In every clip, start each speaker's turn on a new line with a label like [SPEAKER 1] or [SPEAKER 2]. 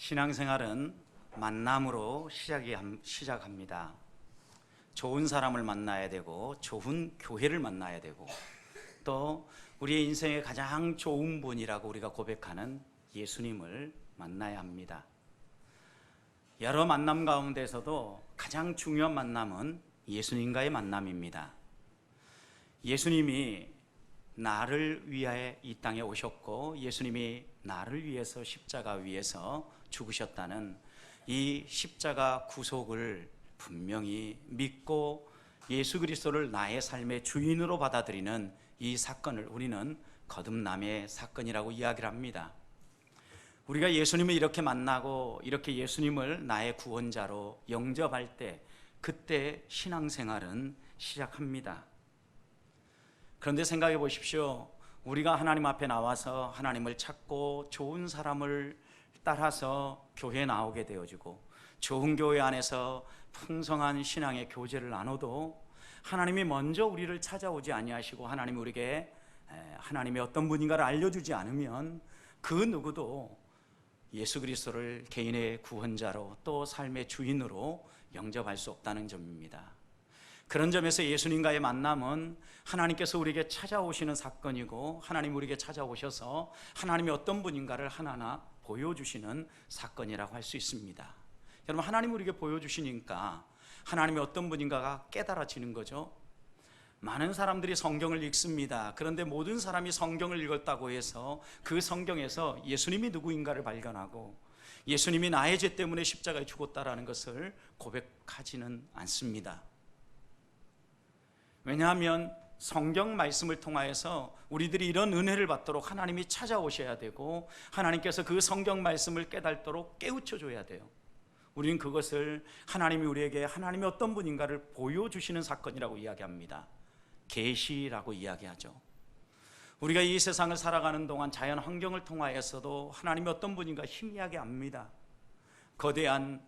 [SPEAKER 1] 신앙생활은 만남으로 시작합니다. 좋은 사람을 만나야 되고, 좋은 교회를 만나야 되고, 또 우리의 인생의 가장 좋은 분이라고 우리가 고백하는 예수님을 만나야 합니다. 여러 만남 가운데서도 가장 중요한 만남은 예수님과의 만남입니다. 예수님이 나를 위하여 이 땅에 오셨고, 예수님이 나를 위해서 십자가 위에서 죽으셨다는 이 십자가 구속을 분명히 믿고 예수 그리스도를 나의 삶의 주인으로 받아들이는 이 사건을 우리는 거듭남의 사건이라고 이야기를 합니다. 우리가 예수님을 이렇게 만나고 이렇게 예수님을 나의 구원자로 영접할 때, 그때 신앙생활은 시작합니다. 그런데 생각해 보십시오. 우리가 하나님 앞에 나와서 하나님을 찾고 좋은 사람을 따라서 교회에 나오게 되어지고, 좋은 교회 안에서 풍성한 신앙의 교제를 나눠도 하나님이 먼저 우리를 찾아오지 아니하시고 하나님이 우리에게 하나님의 어떤 분인가를 알려주지 않으면 그 누구도 예수 그리스도를 개인의 구원자로 또 삶의 주인으로 영접할 수 없다는 점입니다. 그런 점에서 예수님과의 만남은 하나님께서 우리에게 찾아오시는 사건이고, 하나님 우리에게 찾아오셔서 하나님이 어떤 분인가를 하나하나 보여주시는 사건이라고 할 수 있습니다. 여러분, 하나님 우리에게 보여주시니까 하나님이 어떤 분인가가 깨달아지는 거죠. 많은 사람들이 성경을 읽습니다. 그런데 모든 사람이 성경을 읽었다고 해서 그 성경에서 예수님이 누구인가를 발견하고 예수님이 나의 죄 때문에 십자가에 죽었다라는 것을 고백하지는 않습니다. 왜냐하면 성경 말씀을 통하여서 우리들이 이런 은혜를 받도록 하나님이 찾아오셔야 되고, 하나님께서 그 성경 말씀을 깨닫도록 깨우쳐 줘야 돼요. 우리는 그것을 하나님이 우리에게 하나님이 어떤 분인가를 보여주시는 사건이라고 이야기합니다. 계시라고 이야기하죠. 우리가 이 세상을 살아가는 동안 자연 환경을 통하여서도 하나님이 어떤 분인가 희미하게 압니다. 거대한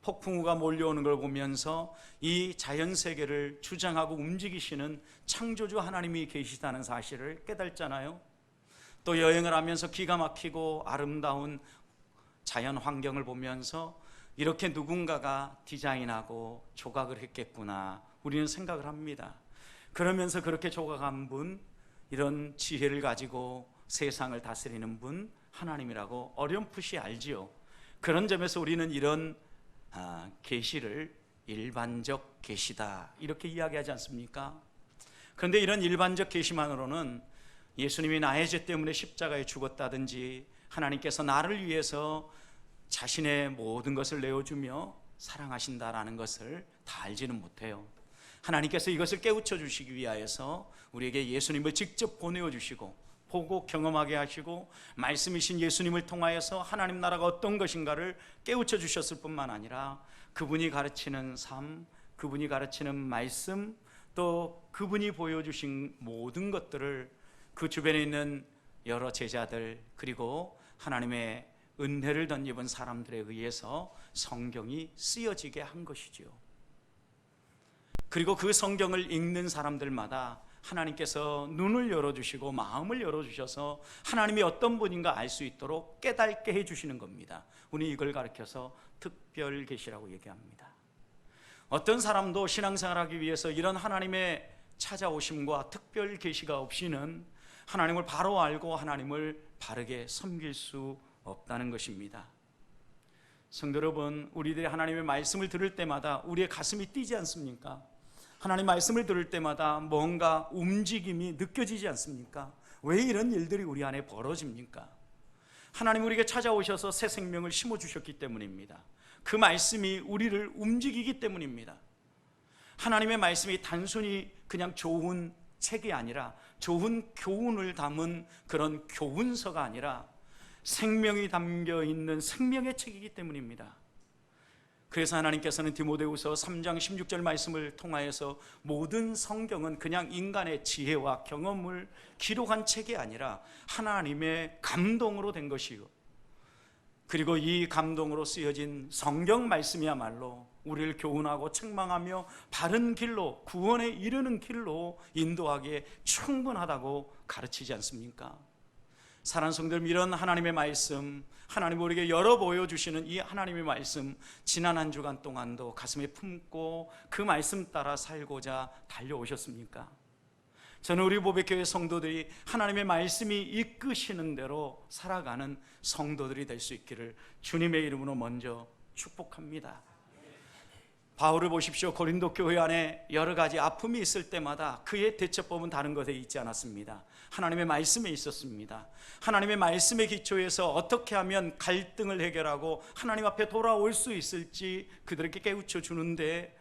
[SPEAKER 1] 폭풍우가 몰려오는 걸 보면서 이 자연 세계를 주장하고 움직이시는 창조주 하나님이 계시다는 사실을 깨닫잖아요. 또 여행을 하면서 기가 막히고 아름다운 자연 환경을 보면서 이렇게 누군가가 디자인하고 조각을 했겠구나, 우리는 생각을 합니다. 그러면서 그렇게 조각한 분, 이런 지혜를 가지고 세상을 다스리는 분 하나님이라고 어렴풋이 알지요. 그런 점에서 우리는 이런 계시를 일반적 계시다 이렇게 이야기하지 않습니까? 그런데 이런 일반적 계시만으로는 예수님이 나의 죄 때문에 십자가에 죽었다든지 하나님께서 나를 위해서 자신의 모든 것을 내어주며 사랑하신다라는 것을 다 알지는 못해요. 하나님께서 이것을 깨우쳐 주시기 위하여서 우리에게 예수님을 직접 보내어 주시고 보고 경험하게 하시고 말씀이신 예수님을 통하여서 하나님 나라가 어떤 것인가를 깨우쳐 주셨을 뿐만 아니라 그분이 가르치는 삶, 그분이 가르치는 말씀, 또 그분이 보여주신 모든 것들을 그 주변에 있는 여러 제자들, 그리고 하나님의 은혜를 덧입은 사람들에 의해서 성경이 쓰여지게 한 것이지요. 그리고 그 성경을 읽는 사람들마다 하나님께서 눈을 열어주시고 마음을 열어주셔서 하나님이 어떤 분인가 알 수 있도록 깨닫게 해주시는 겁니다. 우리 이걸 가르쳐서 특별 계시라고 얘기합니다. 어떤 사람도 신앙생활하기 위해서 이런 하나님의 찾아오심과 특별 계시가 없이는 하나님을 바로 알고 하나님을 바르게 섬길 수 없다는 것입니다. 성도 여러분, 우리들이 하나님의 말씀을 들을 때마다 우리의 가슴이 뛰지 않습니까? 하나님 말씀을 들을 때마다 뭔가 움직임이 느껴지지 않습니까? 왜 이런 일들이 우리 안에 벌어집니까? 하나님 우리에게 찾아오셔서 새 생명을 심어주셨기 때문입니다. 그 말씀이 우리를 움직이기 때문입니다. 하나님의 말씀이 단순히 그냥 좋은 책이 아니라, 좋은 교훈을 담은 그런 교훈서가 아니라 생명이 담겨있는 생명의 책이기 때문입니다. 그래서 하나님께서는 디모데후서 3장 16절 말씀을 통하여서 모든 성경은 그냥 인간의 지혜와 경험을 기록한 책이 아니라 하나님의 감동으로 된 것이요, 그리고 이 감동으로 쓰여진 성경 말씀이야말로 우리를 교훈하고 책망하며 바른 길로, 구원에 이르는 길로 인도하기에 충분하다고 가르치지 않습니까? 사랑하는 성도님, 이런 하나님의 말씀, 하나님 우리에게 열어 보여주시는 이 하나님의 말씀, 지난 한 주간 동안도 가슴에 품고 그 말씀 따라 살고자 달려오셨습니까? 저는 우리 보배교회 성도들이 하나님의 말씀이 이끄시는 대로 살아가는 성도들이 될 수 있기를 주님의 이름으로 먼저 축복합니다. 바울을 보십시오. 고린도 교회 안에 여러 가지 아픔이 있을 때마다 그의 대처법은 다른 것에 있지 않았습니다. 하나님의 말씀에 있었습니다. 하나님의 말씀의 기초에서 어떻게 하면 갈등을 해결하고 하나님 앞에 돌아올 수 있을지 그들에게 깨우쳐 주는데,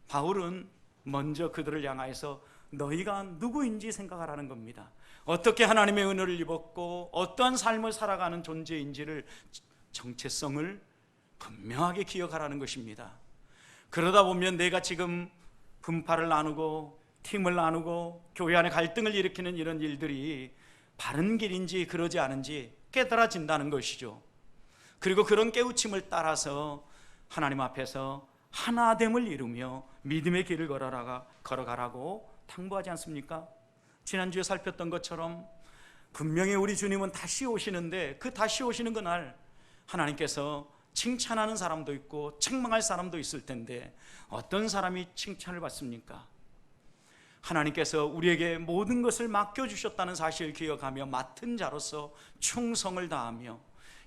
[SPEAKER 1] 바울은 먼저 그들을 향하여서 너희가 누구인지 생각하라는 겁니다. 어떻게 하나님의 은혜를 입었고 어떠한 삶을 살아가는 존재인지를, 정체성을 분명하게 기억하라는 것입니다. 그러다 보면 내가 지금 분파를 나누고 팀을 나누고 교회 안에 갈등을 일으키는 이런 일들이 바른 길인지 그러지 않은지 깨달아진다는 것이죠. 그리고 그런 깨우침을 따라서 하나님 앞에서 하나됨을 이루며 믿음의 길을 걸어가라고 당부하지 않습니까? 지난주에 살폈던 것처럼 분명히 우리 주님은 다시 오시는데, 그 다시 오시는 그날 하나님께서 칭찬하는 사람도 있고 책망할 사람도 있을 텐데, 어떤 사람이 칭찬을 받습니까? 하나님께서 우리에게 모든 것을 맡겨주셨다는 사실을 기억하며 맡은 자로서 충성을 다하며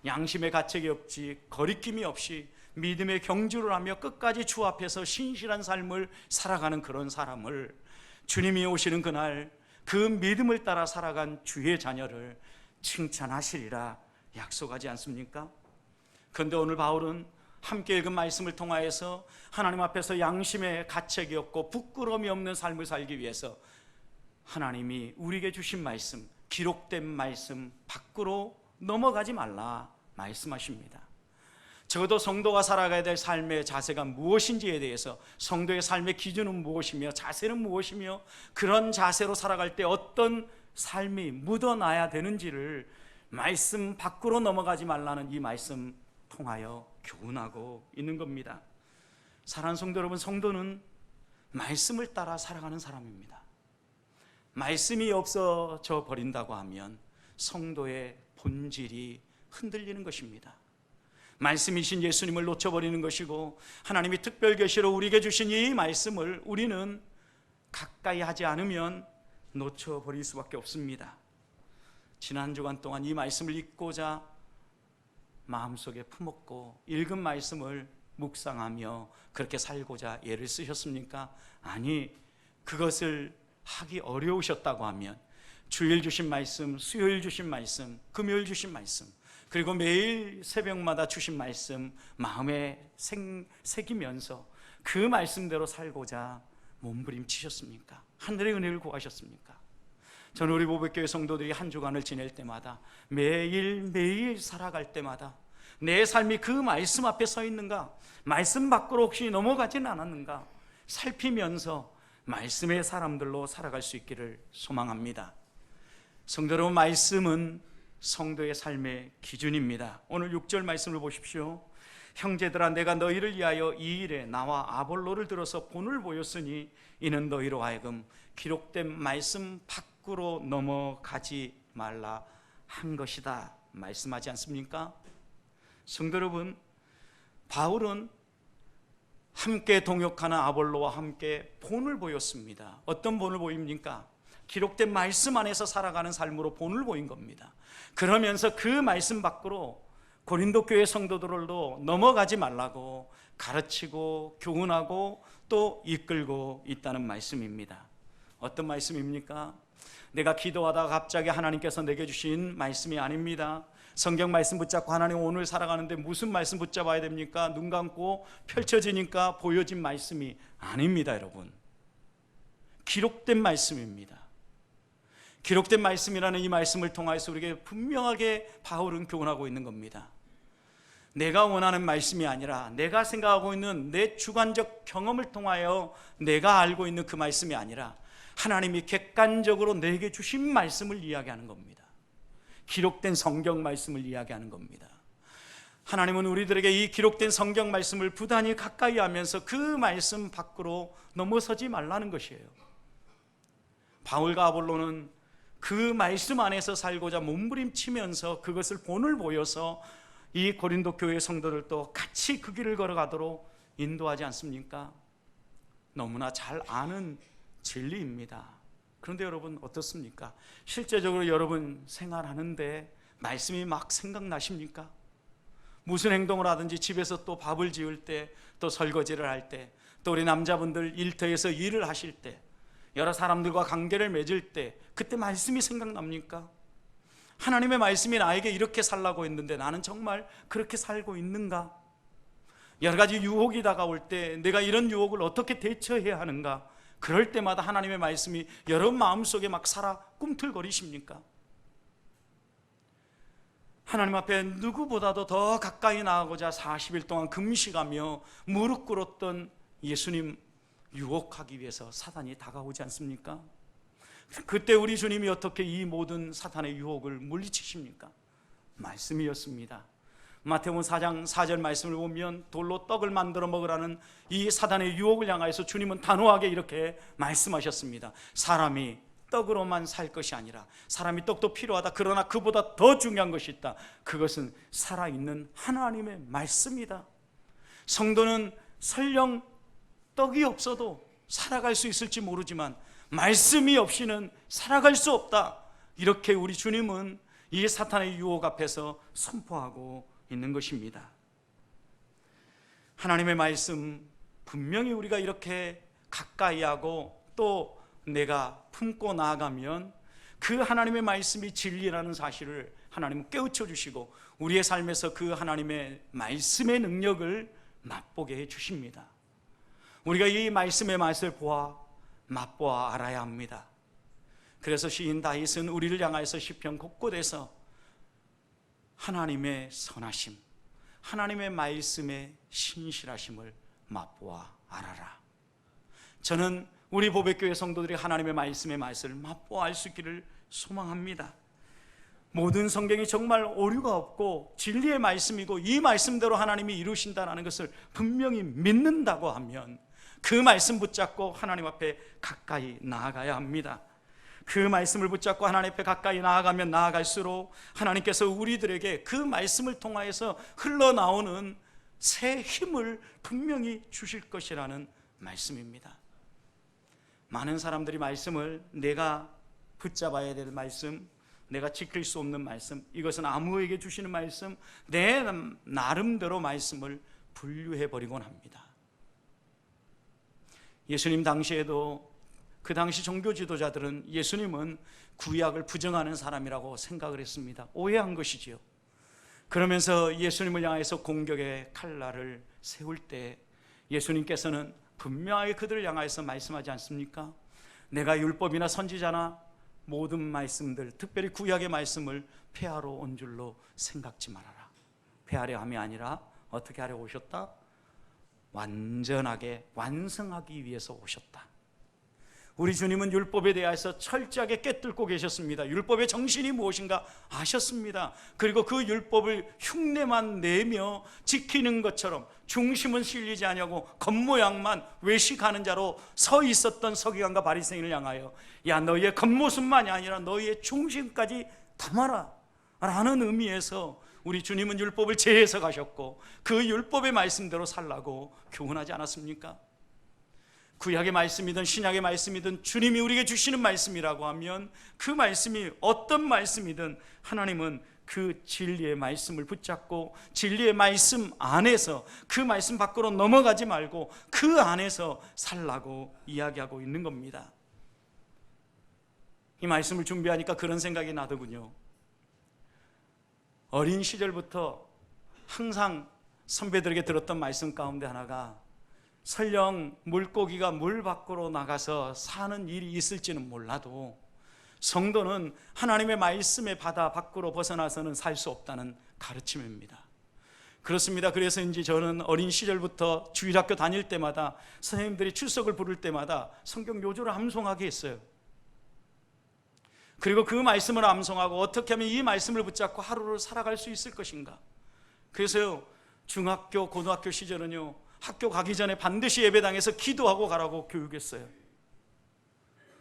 [SPEAKER 1] 양심의 가책이 없이 거리낌이 없이 믿음의 경주를 하며 끝까지 주 앞에서 신실한 삶을 살아가는 그런 사람을 주님이 오시는 그날 그 믿음을 따라 살아간 주의 자녀를 칭찬하시리라 약속하지 않습니까? 그런데 오늘 바울은 함께 읽은 말씀을 통하여서 하나님 앞에서 양심의 가책이 없고 부끄러움이 없는 삶을 살기 위해서 하나님이 우리에게 주신 말씀, 기록된 말씀 밖으로 넘어가지 말라 말씀하십니다. 적어도 성도가 살아가야 될 삶의 자세가 무엇인지에 대해서, 성도의 삶의 기준은 무엇이며 자세는 무엇이며 그런 자세로 살아갈 때 어떤 삶이 묻어나야 되는지를 말씀 밖으로 넘어가지 말라는 이 말씀 통하여 교훈하고 있는 겁니다. 사랑하는 성도 여러분, 성도는 말씀을 따라 살아가는 사람입니다. 말씀이 없어져 버린다고 하면 성도의 본질이 흔들리는 것입니다. 말씀이신 예수님을 놓쳐버리는 것이고, 하나님이 특별 계시로 우리에게 주신 이 말씀을 우리는 가까이 하지 않으면 놓쳐버릴 수밖에 없습니다. 지난 주간 동안 이 말씀을 읽고자 마음속에 품었고 읽은 말씀을 묵상하며 그렇게 살고자 애를 쓰셨습니까? 아니, 그것을 하기 어려우셨다고 하면 주일 주신 말씀, 수요일 주신 말씀, 금요일 주신 말씀, 그리고 매일 새벽마다 주신 말씀 마음에 새기면서 그 말씀대로 살고자 몸부림치셨습니까? 하늘의 은혜를 구하셨습니까? 저는 우리 보배교회 성도들이 한 주간을 지낼 때마다 매일 살아갈 때마다 내 삶이 그 말씀 앞에 서 있는가, 말씀 밖으로 혹시 넘어가지는 않았는가 살피면서 말씀의 사람들로 살아갈 수 있기를 소망합니다. 성도 여러분, 말씀은 성도의 삶의 기준입니다. 오늘 6절 말씀을 보십시오. 형제들아, 내가 너희를 위하여 이 일에 나와 아볼로를 들어서 본을 보였으니 이는 너희로 하여금 기록된 말씀 밖으로 넘어가지 말라 한 것이다 말씀하지 않습니까? 성도 여러분, 바울은 함께 동역하는 아볼로와 함께 본을 보였습니다. 어떤 본을 보입니까? 기록된 말씀 안에서 살아가는 삶으로 본을 보인 겁니다. 그러면서 그 말씀 밖으로 고린도 교회 성도들도 넘어가지 말라고 가르치고 교훈하고 또 이끌고 있다는 말씀입니다. 어떤 말씀입니까? 내가 기도하다가 갑자기 하나님께서 내게 주신 말씀이 아닙니다. 성경 말씀 붙잡고 하나님 오늘 살아가는데 무슨 말씀 붙잡아야 됩니까? 눈 감고 펼쳐지니까 보여진 말씀이 아닙니다. 여러분, 기록된 말씀입니다. 기록된 말씀이라는 이 말씀을 통해서 우리에게 분명하게 바울은 교훈하고 있는 겁니다. 내가 원하는 말씀이 아니라, 내가 생각하고 있는 내 주관적 경험을 통하여 내가 알고 있는 그 말씀이 아니라 하나님이 객관적으로 내게 주신 말씀을 이야기하는 겁니다. 기록된 성경 말씀을 이야기하는 겁니다. 하나님은 우리들에게 이 기록된 성경 말씀을 부단히 가까이 하면서 그 말씀 밖으로 넘어서지 말라는 것이에요. 바울과 아볼로는 그 말씀 안에서 살고자 몸부림치면서 그것을 본을 보여서 이 고린도 교회 성도들도 같이 그 길을 걸어가도록 인도하지 않습니까? 너무나 잘 아는 진리입니다. 그런데 여러분 어떻습니까? 실제적으로 여러분 생활하는데 말씀이 막 생각나십니까? 무슨 행동을 하든지 집에서 또 밥을 지을 때, 또 설거지를 할 때, 또 우리 남자분들 일터에서 일을 하실 때, 여러 사람들과 관계를 맺을 때 그때 말씀이 생각납니까? 하나님의 말씀이 나에게 이렇게 살라고 했는데 나는 정말 그렇게 살고 있는가? 여러 가지 유혹이 다가올 때 내가 이런 유혹을 어떻게 대처해야 하는가? 그럴 때마다 하나님의 말씀이 여러분 마음속에 막 살아 꿈틀거리십니까? 하나님 앞에 누구보다도 더 가까이 나아가고자 40일 동안 금식하며 무릎 꿇었던 예수님 유혹하기 위해서 사단이 다가오지 않습니까? 그때 우리 주님이 어떻게 이 모든 사탄의 유혹을 물리치십니까? 말씀이었습니다. 마태복음 4장 4절 말씀을 보면 돌로 떡을 만들어 먹으라는 이 사단의 유혹을 향하여서 주님은 단호하게 이렇게 말씀하셨습니다. 사람이 떡으로만 살 것이 아니라 사람이 떡도 필요하다. 그러나 그보다 더 중요한 것이 있다. 그것은 살아있는 하나님의 말씀이다. 성도는 설령 떡이 없어도 살아갈 수 있을지 모르지만 말씀이 없이는 살아갈 수 없다. 이렇게 우리 주님은 이 사탄의 유혹 앞에서 선포하고 있는 것입니다. 하나님의 말씀 분명히 우리가 이렇게 가까이 하고 또 내가 품고 나아가면 그 하나님의 말씀이 진리라는 사실을 하나님은 깨우쳐 주시고 우리의 삶에서 그 하나님의 말씀의 능력을 맛보게 해 주십니다. 우리가 이 말씀의 맛을 맛보아 알아야 합니다. 그래서 시인 다윗은 우리를 향하여서 시편 곳곳에서 하나님의 선하심, 하나님의 말씀의 신실하심을 맛보아 알아라. 저는 우리 보배교회 성도들이 하나님의 말씀의 맛을 맛보아 알 수 있기를 소망합니다. 모든 성경이 정말 오류가 없고 진리의 말씀이고 이 말씀대로 하나님이 이루신다는 것을 분명히 믿는다고 하면 그 말씀 붙잡고 하나님 앞에 가까이 나아가야 합니다. 그 말씀을 붙잡고 하나님 앞에 가까이 나아가면 나아갈수록 하나님께서 우리들에게 그 말씀을 통하여서 흘러나오는 새 힘을 분명히 주실 것이라는 말씀입니다. 많은 사람들이 말씀을 내가 붙잡아야 될 말씀, 내가 지킬 수 없는 말씀, 이것은 아무에게 주시는 말씀, 내 나름대로 말씀을 분류해버리곤 합니다. 예수님 당시에도 그 당시 종교 지도자들은 예수님은 구약을 부정하는 사람이라고 생각을 했습니다. 오해한 것이지요. 그러면서 예수님을 향해서 공격의 칼날을 세울 때 예수님께서는 분명하게 그들을 향해서 말씀하지 않습니까? 내가 율법이나 선지자나 모든 말씀들, 특별히 구약의 말씀을 폐하러 온 줄로 생각지 말아라. 폐하려 함이 아니라 어떻게 하려 오셨다? 완전하게 완성하기 위해서 오셨다. 우리 주님은 율법에 대해서 철저하게 깨뚫고 계셨습니다. 율법의 정신이 무엇인가 아셨습니다. 그리고 그 율법을 흉내만 내며 지키는 것처럼 중심은 실리지 아니하고 겉모양만 외식하는 자로 서 있었던 서기관과 바리새인을 향하여 야 너희의 겉모습만이 아니라 너희의 중심까지 담아라 라는 의미에서 우리 주님은 율법을 재해서 가셨고 그 율법의 말씀대로 살라고 교훈하지 않았습니까? 구약의 말씀이든 신약의 말씀이든 주님이 우리에게 주시는 말씀이라고 하면 그 말씀이 어떤 말씀이든 하나님은 그 진리의 말씀을 붙잡고 진리의 말씀 안에서 그 말씀 밖으로 넘어가지 말고 그 안에서 살라고 이야기하고 있는 겁니다. 이 말씀을 준비하니까 그런 생각이 나더군요. 어린 시절부터 항상 선배들에게 들었던 말씀 가운데 하나가 설령 물고기가 물 밖으로 나가서 사는 일이 있을지는 몰라도 성도는 하나님의 말씀의 바다 밖으로 벗어나서는 살 수 없다는 가르침입니다. 그렇습니다. 그래서인지 저는 어린 시절부터 주일학교 다닐 때마다 선생님들이 출석을 부를 때마다 성경 요조를 암송하게 했어요. 그리고 그 말씀을 암송하고 어떻게 하면 이 말씀을 붙잡고 하루를 살아갈 수 있을 것인가. 그래서요 중학교 고등학교 시절은요 학교 가기 전에 반드시 예배당에서 기도하고 가라고 교육했어요.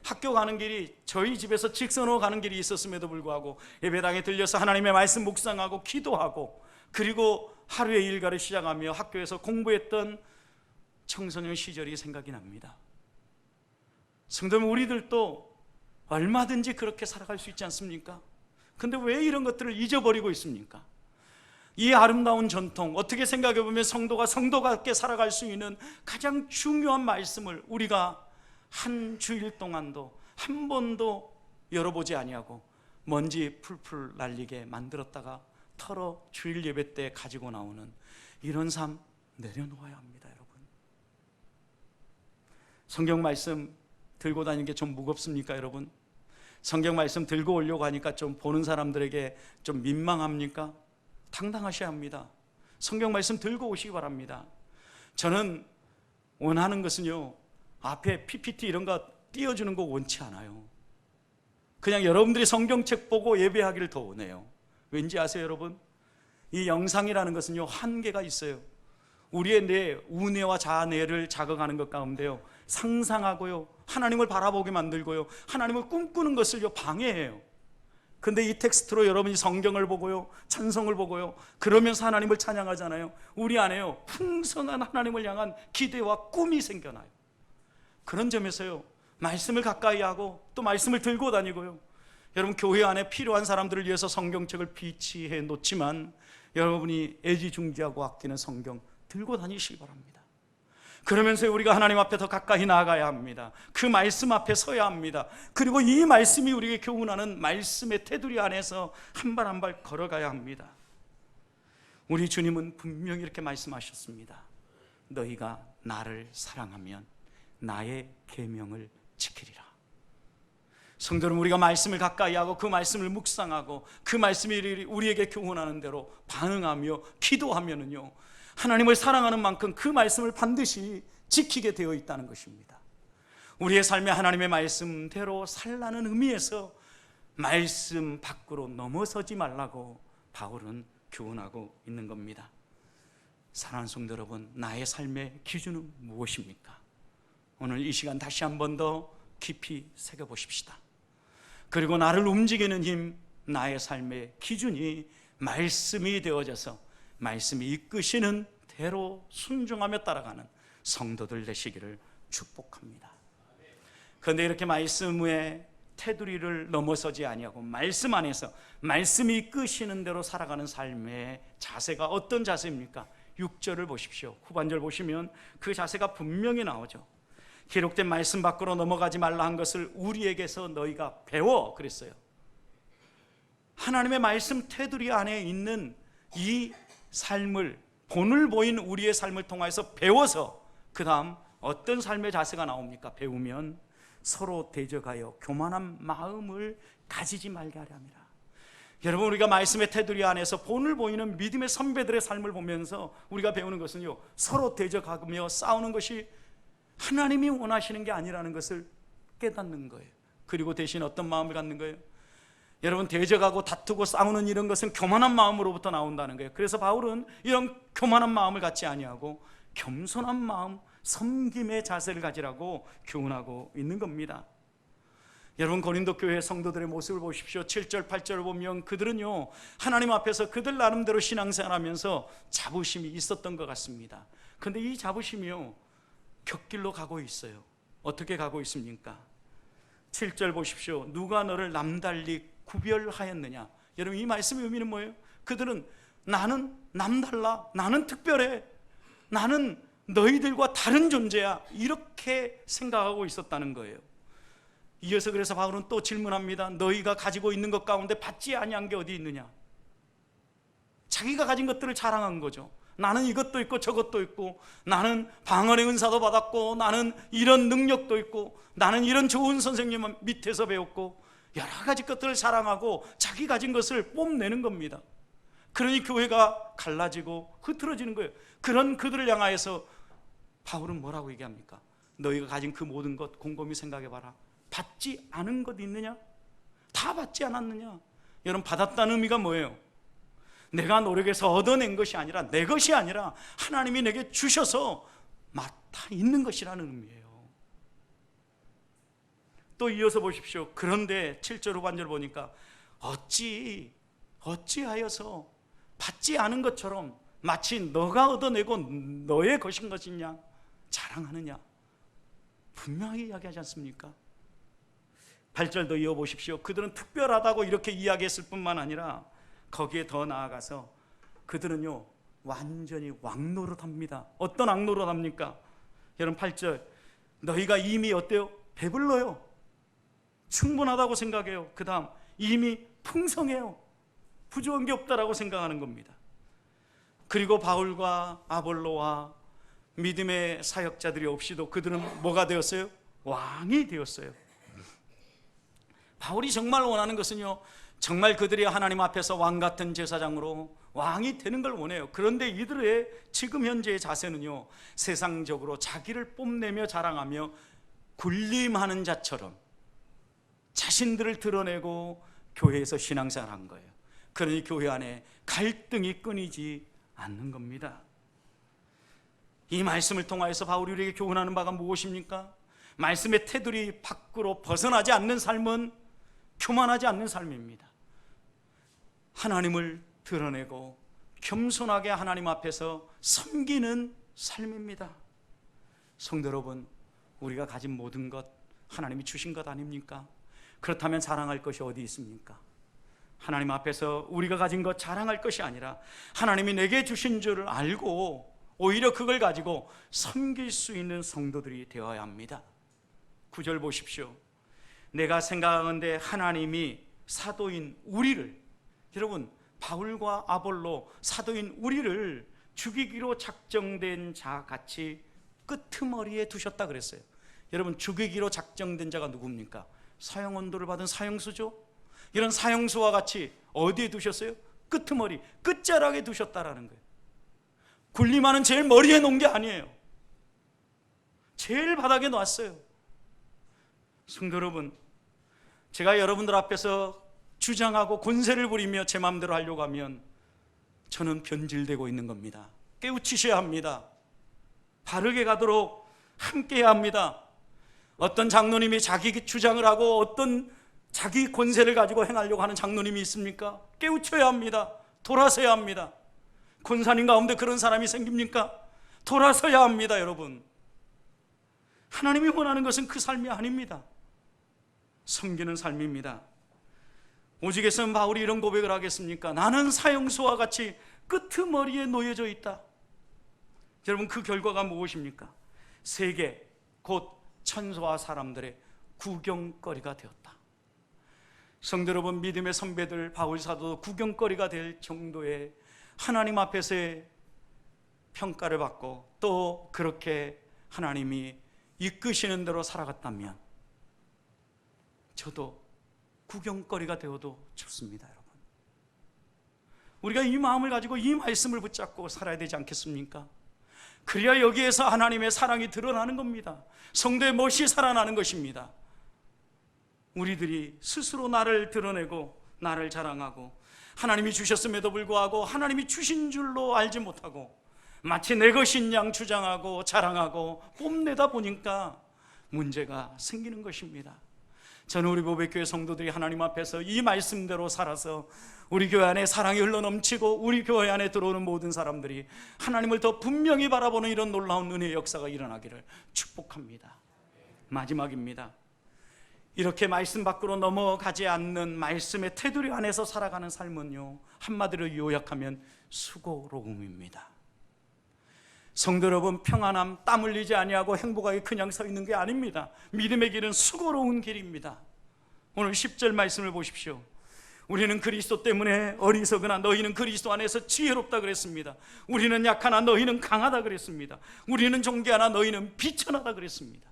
[SPEAKER 1] 학교 가는 길이 저희 집에서 직선으로 가는 길이 있었음에도 불구하고 예배당에 들려서 하나님의 말씀 묵상하고 기도하고 그리고 하루의 일과를 시작하며 학교에서 공부했던 청소년 시절이 생각이 납니다. 성도님, 우리들도 얼마든지 그렇게 살아갈 수 있지 않습니까? 근데 왜 이런 것들을 잊어버리고 있습니까? 이 아름다운 전통, 어떻게 생각해 보면 성도가 성도답게 살아갈 수 있는 가장 중요한 말씀을 우리가 한 주일 동안도 한 번도 열어보지 아니하고 먼지 풀풀 날리게 만들었다가 털어 주일 예배 때 가지고 나오는 이런 삶 내려놓아야 합니다. 여러분, 성경 말씀 들고 다니는 게 좀 무겁습니까? 여러분, 성경 말씀 들고 오려고 하니까 좀 보는 사람들에게 좀 민망합니까? 당당하셔야 합니다. 성경 말씀 들고 오시기 바랍니다. 저는 원하는 것은요, 앞에 PPT 이런 거 띄워주는 거 원치 않아요. 그냥 여러분들이 성경책 보고 예배하기를 더 원해요. 왠지 아세요, 여러분? 이 영상이라는 것은요, 한계가 있어요. 우리의 뇌, 우뇌와 자뇌를 자극하는 것 가운데요, 상상하고요, 하나님을 바라보게 만들고요, 하나님을 꿈꾸는 것을요 방해해요. 근데 이 텍스트로 여러분이 성경을 보고요, 찬송을 보고요, 그러면서 하나님을 찬양하잖아요. 우리 안에요 풍성한 하나님을 향한 기대와 꿈이 생겨나요. 그런 점에서요, 말씀을 가까이 하고 또 말씀을 들고 다니고요, 여러분 교회 안에 필요한 사람들을 위해서 성경책을 비치해 놓지만 여러분이 애지중지하고 아끼는 성경 들고 다니시기 바랍니다. 그러면서 우리가 하나님 앞에 더 가까이 나아가야 합니다. 그 말씀 앞에 서야 합니다. 그리고 이 말씀이 우리에게 교훈하는 말씀의 테두리 안에서 한 발 한 발 걸어가야 합니다. 우리 주님은 분명히 이렇게 말씀하셨습니다. 너희가 나를 사랑하면 나의 계명을 지키리라. 성도는 우리가 말씀을 가까이 하고 그 말씀을 묵상하고 그 말씀이 우리에게 교훈하는 대로 반응하며 기도하면은요, 하나님을 사랑하는 만큼 그 말씀을 반드시 지키게 되어 있다는 것입니다. 우리의 삶에 하나님의 말씀대로 살라는 의미에서 말씀 밖으로 넘어서지 말라고 바울은 교훈하고 있는 겁니다. 사랑하는 성도 여러분, 나의 삶의 기준은 무엇입니까? 오늘 이 시간 다시 한 번 더 깊이 새겨보십시다. 그리고 나를 움직이는 힘, 나의 삶의 기준이 말씀이 되어져서 말씀이 이끄시는 대로 순종하며 따라가는 성도들 되시기를 축복합니다. 그런데 이렇게 말씀의 테두리를 넘어서지 아니하고 말씀 안에서 말씀이 이끄시는 대로 살아가는 삶의 자세가 어떤 자세입니까? 6절을 보십시오. 후반절 보시면 그 자세가 분명히 나오죠. 기록된 말씀 밖으로 넘어가지 말라 한 것을 우리에게서 너희가 배워 그랬어요. 하나님의 말씀 테두리 안에 있는 이 삶을, 본을 보인 우리의 삶을 통해서 배워서 그 다음 어떤 삶의 자세가 나옵니까? 배우면 서로 대적하여 교만한 마음을 가지지 말게 하려 함이라. 여러분, 우리가 말씀의 테두리 안에서 본을 보이는 믿음의 선배들의 삶을 보면서 우리가 배우는 것은요, 서로 대적하며 싸우는 것이 하나님이 원하시는 게 아니라는 것을 깨닫는 거예요. 그리고 대신 어떤 마음을 갖는 거예요? 여러분, 대적하고 다투고 싸우는 이런 것은 교만한 마음으로부터 나온다는 거예요. 그래서 바울은 이런 교만한 마음을 갖지 아니하고 겸손한 마음, 섬김의 자세를 가지라고 교훈하고 있는 겁니다. 여러분, 고린도 교회 성도들의 모습을 보십시오. 7절 8절을 보면 그들은요, 하나님 앞에서 그들 나름대로 신앙생활하면서 자부심이 있었던 것 같습니다. 그런데 이 자부심이요, 곁길로 가고 있어요. 어떻게 가고 있습니까? 7절 보십시오. 누가 너를 남달리 구별하였느냐. 여러분, 이 말씀의 의미는 뭐예요? 그들은 나는 남달라, 나는 특별해, 나는 너희들과 다른 존재야, 이렇게 생각하고 있었다는 거예요. 이어서 그래서 바울은 또 질문합니다. 너희가 가지고 있는 것 가운데 받지 아니한 게 어디 있느냐? 자기가 가진 것들을 자랑한 거죠. 나는 이것도 있고 저것도 있고, 나는 방언의 은사도 받았고, 나는 이런 능력도 있고, 나는 이런 좋은 선생님 밑에서 배웠고, 여러 가지 것들을 자랑하고 자기 가진 것을 뽐내는 겁니다. 그러니 교회가 갈라지고 흐트러지는 거예요. 그런 그들을 향하여서 바울은 뭐라고 얘기합니까? 너희가 가진 그 모든 것 곰곰이 생각해봐라. 받지 않은 것 있느냐? 다 받지 않았느냐? 여러분, 받았다는 의미가 뭐예요? 내가 노력해서 얻어낸 것이 아니라, 내 것이 아니라 하나님이 내게 주셔서 맡아 있는 것이라는 의미예요. 또 이어서 보십시오. 그런데 7절 후반절 보니까 어찌하여서 받지 않은 것처럼 마치 너가 얻어내고 너의 것인 것이냐 자랑하느냐, 분명히 이야기하지 않습니까? 8절도 이어보십시오. 그들은 특별하다고 이렇게 이야기했을 뿐만 아니라 거기에 더 나아가서 그들은요 완전히 왕노릇합니다. 어떤 왕노릇합니까? 여러분 8절, 너희가 이미 어때요? 배불러요. 충분하다고 생각해요. 그 다음 이미 풍성해요. 부족한 게 없다라고 생각하는 겁니다. 그리고 바울과 아볼로와 믿음의 사역자들이 없이도 그들은 뭐가 되었어요? 왕이 되었어요. 바울이 정말 원하는 것은요, 정말 그들이 하나님 앞에서 왕 같은 제사장으로 왕이 되는 걸 원해요. 그런데 이들의 지금 현재의 자세는요, 세상적으로 자기를 뽐내며 자랑하며 군림하는 자처럼 자신들을 드러내고 교회에서 신앙생활한 거예요. 그러니 교회 안에 갈등이 끊이지 않는 겁니다. 이 말씀을 통하여서 바울이 우리에게 교훈하는 바가 무엇입니까? 말씀의 테두리 밖으로 벗어나지 않는 삶은 교만하지 않는 삶입니다. 하나님을 드러내고 겸손하게 하나님 앞에서 섬기는 삶입니다. 성도 여러분, 우리가 가진 모든 것 하나님이 주신 것 아닙니까? 그렇다면 자랑할 것이 어디 있습니까? 하나님 앞에서 우리가 가진 것 자랑할 것이 아니라 하나님이 내게 주신 줄을 알고 오히려 그걸 가지고 섬길 수 있는 성도들이 되어야 합니다. 9절 보십시오. 내가 생각하건대 하나님이 사도인 우리를, 여러분 바울과 아볼로 사도인 우리를 죽이기로 작정된 자 같이 끄트머리에 두셨다 그랬어요. 여러분 죽이기로 작정된 자가 누굽니까? 사형언도를 받은 사형수죠. 이런 사형수와 같이 어디에 두셨어요? 끄트머리, 끝자락에 두셨다라는 거예요. 군림하는 제일 머리에 놓은 게 아니에요. 제일 바닥에 놨어요. 성도 여러분, 제가 여러분들 앞에서 주장하고 권세를 부리며 제 마음대로 하려고 하면 저는 변질되고 있는 겁니다. 깨우치셔야 합니다. 바르게 가도록 함께해야 합니다. 어떤 장로님이 자기 주장을 하고 어떤 자기 권세를 가지고 행하려고 하는 장로님이 있습니까? 깨우쳐야 합니다. 돌아서야 합니다. 권사님 가운데 그런 사람이 생깁니까? 돌아서야 합니다. 여러분, 하나님이 원하는 것은 그 삶이 아닙니다. 섬기는 삶입니다. 오직에서는 바울이 이런 고백을 하겠습니까? 나는 사형수와 같이 끄트머리에 놓여져 있다. 여러분, 그 결과가 무엇입니까? 세계 곧 천사와 사람들의 구경거리가 되었다. 성도 여러분, 믿음의 선배들 바울 사도도 구경거리가 될 정도의 하나님 앞에서의 평가를 받고 또 그렇게 하나님이 이끄시는 대로 살아갔다면 저도 구경거리가 되어도 좋습니다. 여러분, 우리가 이 마음을 가지고 이 말씀을 붙잡고 살아야 되지 않겠습니까? 그래야 여기에서 하나님의 사랑이 드러나는 겁니다. 성도의 멋이 살아나는 것입니다. 우리들이 스스로 나를 드러내고 나를 자랑하고 하나님이 주셨음에도 불구하고 하나님이 주신 줄로 알지 못하고 마치 내 것인 양 주장하고 자랑하고 뽐내다 보니까 문제가 생기는 것입니다. 저는 우리 보배교회 성도들이 하나님 앞에서 이 말씀대로 살아서 우리 교회 안에 사랑이 흘러넘치고 우리 교회 안에 들어오는 모든 사람들이 하나님을 더 분명히 바라보는 이런 놀라운 은혜의 역사가 일어나기를 축복합니다. 마지막입니다. 이렇게 말씀 밖으로 넘어가지 않는 말씀의 테두리 안에서 살아가는 삶은요, 한마디로 요약하면 수고로움입니다. 성도 여러분, 평안함, 땀 흘리지 아니하고 행복하게 그냥 서 있는 게 아닙니다. 믿음의 길은 수고로운 길입니다. 오늘 10절 말씀을 보십시오. 우리는 그리스도 때문에 어리석으나 너희는 그리스도 안에서 지혜롭다 그랬습니다. 우리는 약하나 너희는 강하다 그랬습니다. 우리는 존귀하나 너희는 비천하다 그랬습니다.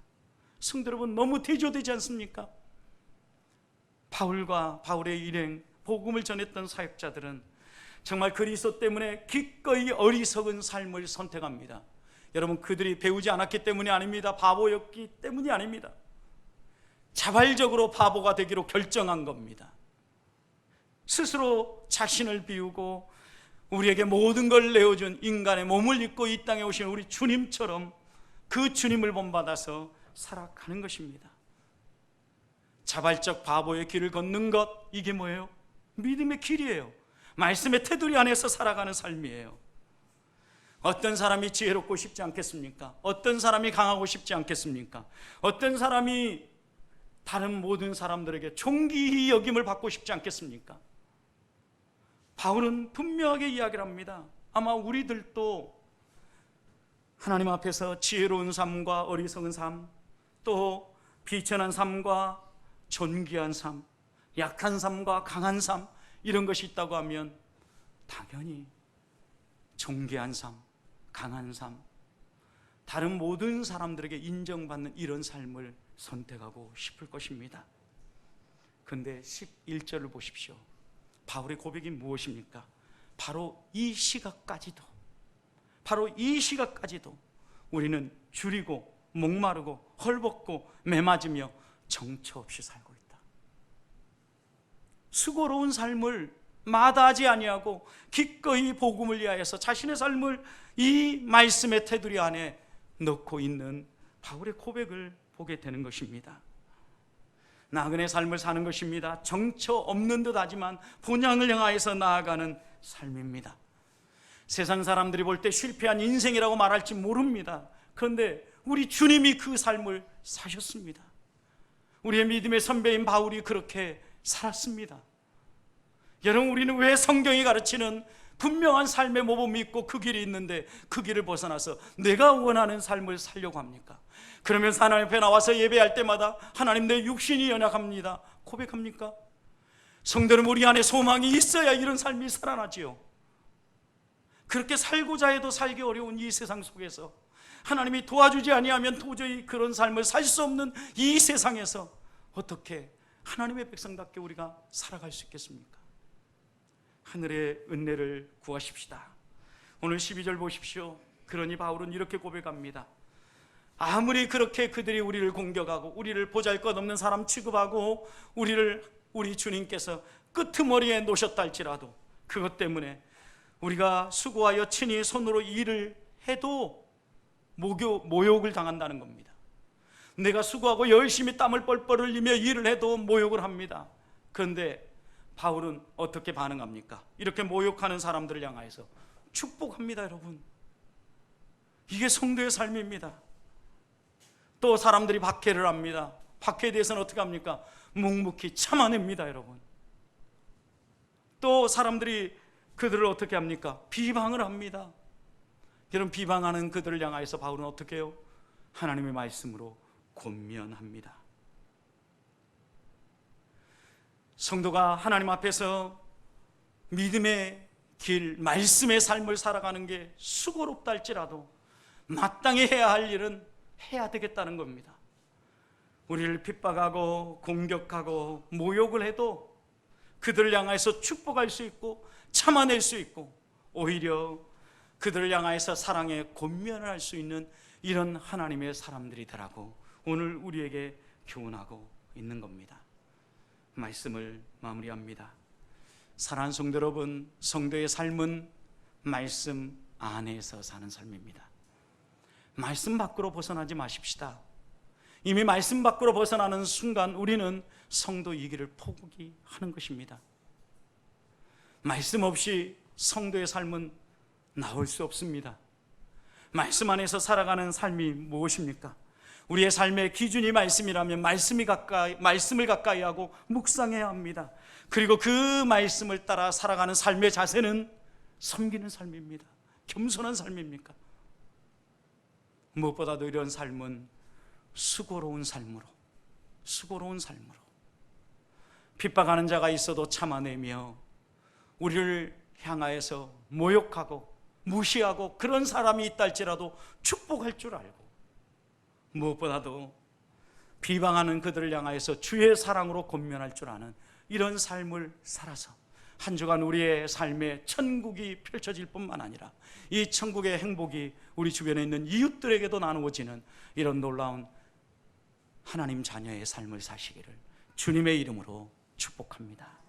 [SPEAKER 1] 성도 여러분, 너무 대조되지 않습니까? 바울과 바울의 일행, 복음을 전했던 사역자들은 정말 그리스도 때문에 기꺼이 어리석은 삶을 선택합니다. 여러분, 그들이 배우지 않았기 때문이 아닙니다. 바보였기 때문이 아닙니다. 자발적으로 바보가 되기로 결정한 겁니다. 스스로 자신을 비우고 우리에게 모든 걸 내어준 인간의 몸을 입고 이 땅에 오신 우리 주님처럼 그 주님을 본받아서 살아가는 것입니다. 자발적 바보의 길을 걷는 것, 이게 뭐예요? 믿음의 길이에요. 말씀의 테두리 안에서 살아가는 삶이에요. 어떤 사람이 지혜롭고 싶지 않겠습니까? 어떤 사람이 강하고 싶지 않겠습니까? 어떤 사람이 다른 모든 사람들에게 존귀히 여김을 받고 싶지 않겠습니까? 바울은 분명하게 이야기를 합니다. 아마 우리들도 하나님 앞에서 지혜로운 삶과 어리석은 삶, 또 비천한 삶과 존귀한 삶, 약한 삶과 강한 삶, 이런 것이 있다고 하면 당연히 존귀한 삶, 강한 삶, 다른 모든 사람들에게 인정받는 이런 삶을 선택하고 싶을 것입니다. 그런데 11절을 보십시오. 바울의 고백이 무엇입니까? 바로 이 시각까지도 우리는 줄이고 목마르고 헐벗고 매맞으며 정처 없이 살고 있다. 수고로운 삶을 마다하지 아니하고 기꺼이 복음을 위하여서 자신의 삶을 이 말씀의 테두리 안에 넣고 있는 바울의 고백을 보게 되는 것입니다. 나그네 삶을 사는 것입니다. 정처 없는 듯 하지만 본향을 향하여서 나아가는 삶입니다. 세상 사람들이 볼 때 실패한 인생이라고 말할지 모릅니다. 그런데 우리 주님이 그 삶을 사셨습니다. 우리의 믿음의 선배인 바울이 그렇게 살았습니다. 여러분, 우리는 왜 성경이 가르치는 분명한 삶의 모범이 있고 그 길이 있는데 그 길을 벗어나서 내가 원하는 삶을 살려고 합니까? 그러면서 하나님 앞에 나와서 예배할 때마다 하나님, 내 육신이 연약합니다 고백합니까? 성도는 우리 안에 소망이 있어야 이런 삶이 살아나지요. 그렇게 살고자 해도 살기 어려운 이 세상 속에서 하나님이 도와주지 아니하면 도저히 그런 삶을 살 수 없는 이 세상에서 어떻게 하나님의 백성답게 우리가 살아갈 수 있겠습니까? 하늘의 은혜를 구하십시다. 오늘 12절 보십시오. 그러니 바울은 이렇게 고백합니다. 아무리 그렇게 그들이 우리를 공격하고 우리를 보잘것없는 사람 취급하고 우리 주님께서 끄트머리에 놓으셨다 할지라도 그것 때문에 우리가 수고하여 친히 손으로 일을 해도 모욕을 당한다는 겁니다. 내가 수고하고 열심히 땀을 뻘뻘 흘리며 일을 해도 모욕을 합니다. 그런데 바울은 어떻게 반응합니까? 이렇게 모욕하는 사람들을 향하여서 축복합니다. 여러분, 이게 성도의 삶입니다. 또 사람들이 박해를 합니다. 박해에 대해서는 어떻게 합니까? 묵묵히 참아냅니다. 여러분, 또 사람들이 그들을 어떻게 합니까? 비방을 합니다. 이런 비방하는 그들을 향하여서 바울은 어떻게 해요? 하나님의 말씀으로 권면합니다. 성도가 하나님 앞에서 믿음의 길, 말씀의 삶을 살아가는 게 수고롭다 할지라도 마땅히 해야 할 일은 해야 되겠다는 겁니다. 우리를 핍박하고 공격하고 모욕을 해도 그들을 향해서 축복할 수 있고 참아낼 수 있고 오히려 그들을 향해서 사랑의 권면을 할 수 있는 이런 하나님의 사람들이더라고 오늘 우리에게 교훈하고 있는 겁니다. 말씀을 마무리합니다. 사랑하는 성도 여러분, 성도의 삶은 말씀 안에서 사는 삶입니다. 말씀 밖으로 벗어나지 마십시다. 이미 말씀 밖으로 벗어나는 순간 우리는 성도이기를 포기하는 것입니다. 말씀 없이 성도의 삶은 나올 수 없습니다. 말씀 안에서 살아가는 삶이 무엇입니까? 우리의 삶의 기준이 말씀이라면 말씀을 가까이 하고 묵상해야 합니다. 그리고 그 말씀을 따라 살아가는 삶의 자세는 섬기는 삶입니다. 겸손한 삶입니까? 무엇보다도 이런 삶은 수고로운 삶으로 핍박하는 자가 있어도 참아내며 우리를 향하여서 모욕하고 무시하고 그런 사람이 있다 할지라도 축복할 줄 알고 무엇보다도 비방하는 그들을 향하여서 주의 사랑으로 권면할 줄 아는 이런 삶을 살아서 한 주간 우리의 삶에 천국이 펼쳐질 뿐만 아니라 이 천국의 행복이 우리 주변에 있는 이웃들에게도 나누어지는 이런 놀라운 하나님 자녀의 삶을 사시기를 주님의 이름으로 축복합니다.